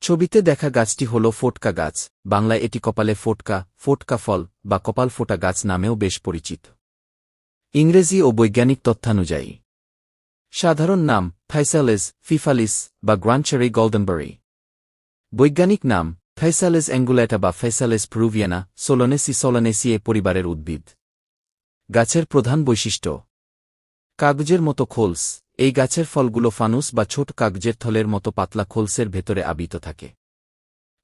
ছবিতে দেখা গাছটি হল ফোটকা গাছ, বাংলায় এটি কপালে ফোটকা, ফোটকা ফল বা কপাল ফোটা গাছ নামেও বেশ পরিচিত। ইংরেজি ও বৈজ্ঞানিক তথ্যানুযায়ী সাধারণ নাম থাইসালিস ফিফালিস বা গ্রান্ডচেরি গোল্ডেনবেরি। বৈজ্ঞানিক নাম থাইসালিস অ্যাঙ্গুলেটা বা ফেসালিস পেরুভিয়ানা সোলোনেসিয়ে পরিবারের উদ্ভিদ। গাছের প্রধান বৈশিষ্ট্য কাগজের মতো খোলস। এই গাছের ফলগুলো ফানুস বা ছোট কাগজের থলের মতো পাতলা খোলসের ভেতরে আবৃত থাকে।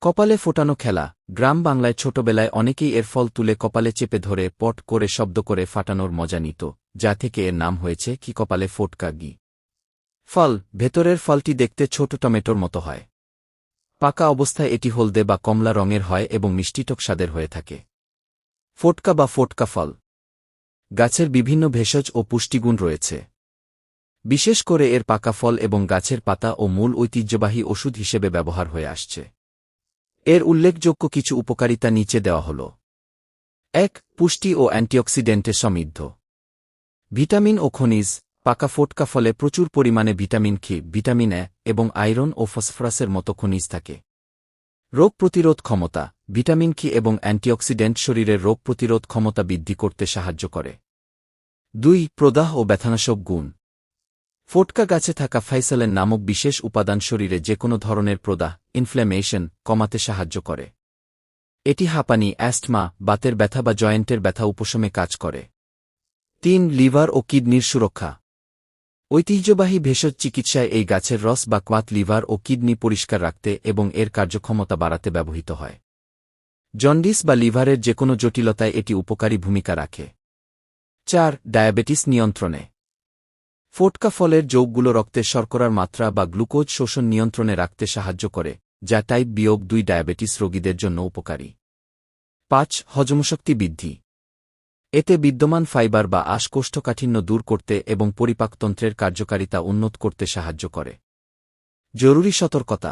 কপালে ফোটানো খেলা। গ্রাম বাংলায় ছোটবেলায় অনেকেই এর ফল তুলে কপালে চেপে ধরে পট করে শব্দ করে ফাটানোর মজা নিত, যা থেকে এর নাম হয়েছে কি কপালে ফোটকা গি। ফল। ভেতরের ফলটি দেখতে ছোট টমেটোর মতো হয়। পাকা অবস্থায় এটি হলদে বা কমলা রঙের হয় এবং মিষ্টিটক স্বাদের হয়ে থাকে। ফোটকা বা ফোটকা ফল। গাছের বিভিন্ন ভেষজ ও পুষ্টিগুণ রয়েছে। বিশেষ করে এর পাকা ফল এবং গাছের পাতা ও মূল ঐতিহ্যবাহী ওষুধ হিসেবে ব্যবহার হয়ে আসছে। এর উল্লেখযোগ্য কিছু উপকারিতা নিচে দেওয়া হল। ১. পুষ্টি ও অ্যান্টিঅক্সিডেন্টে সমৃদ্ধ। ভিটামিন ও খনিজ। পাকা ফোটকা ফলে প্রচুর পরিমাণে ভিটামিন খি, ভিটামিন এ এবং আয়রন ও ফসফরাসের মতো খনিজ থাকে। রোগ প্রতিরোধ ক্ষমতা। ভিটামিন খি এবং অ্যান্টিঅক্সিডেন্ট শরীরের রোগ প্রতিরোধ ক্ষমতা বৃদ্ধি করতে সাহায্য করে। ২. প্রদাহ ও ব্যথানাশক গুণ। ফোটকা গাছে থাকা ফাইসালিন নামক বিশেষ উপাদান শরীরে যেকোনো ধরনের প্রদাহ ইনফ্ল্যামেশন কমাতে সাহায্য করে। এটি হাঁপানি, অ্যাস্টমা, বাতের ব্যথা বা জয়েন্টের ব্যথা উপশমে কাজ করে। ৩. লিভার ও কিডনির সুরক্ষা। ঐতিহ্যবাহী ভেষজ চিকিৎসায় এই গাছের রস বা কোয়াত লিভার ও কিডনি পরিষ্কার রাখতে এবং এর কার্যক্ষমতা বাড়াতে ব্যবহৃত হয়। জন্ডিস বা লিভারের যেকোনো জটিলতায় এটি উপকারী ভূমিকা রাখে। ৪. ডায়াবেটিস নিয়ন্ত্রণে। ফোটকা ফলের যৌগগুলো রক্তে শর্করার মাত্রা বা গ্লুকোজ শোষণ নিয়ন্ত্রণে রাখতে সাহায্য করে, যা টাইপ ২ ডায়াবেটিস রোগীদের জন্য উপকারী। ৫. হজমশক্তি বৃদ্ধি। এতে বিদ্যমান ফাইবার বা আঁশ কোষ্ঠকাঠিন্য দূর করতে এবং পরিপাকতন্ত্রের কার্যকারিতা উন্নত করতে সাহায্য করে। জরুরি সতর্কতা।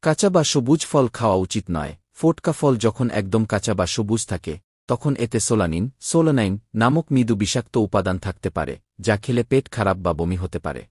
কাঁচা বা সবুজ ফল খাওয়া উচিত নয়। ফোটকা ফল যখন একদম কাঁচা বা সবুজ থাকে, তখন এতে সোলানাইন নামক মৃদু বিষাক্ত উপাদান থাকতে পারে, যা খেলে পেট খারাপ বা বমি হতে পারে।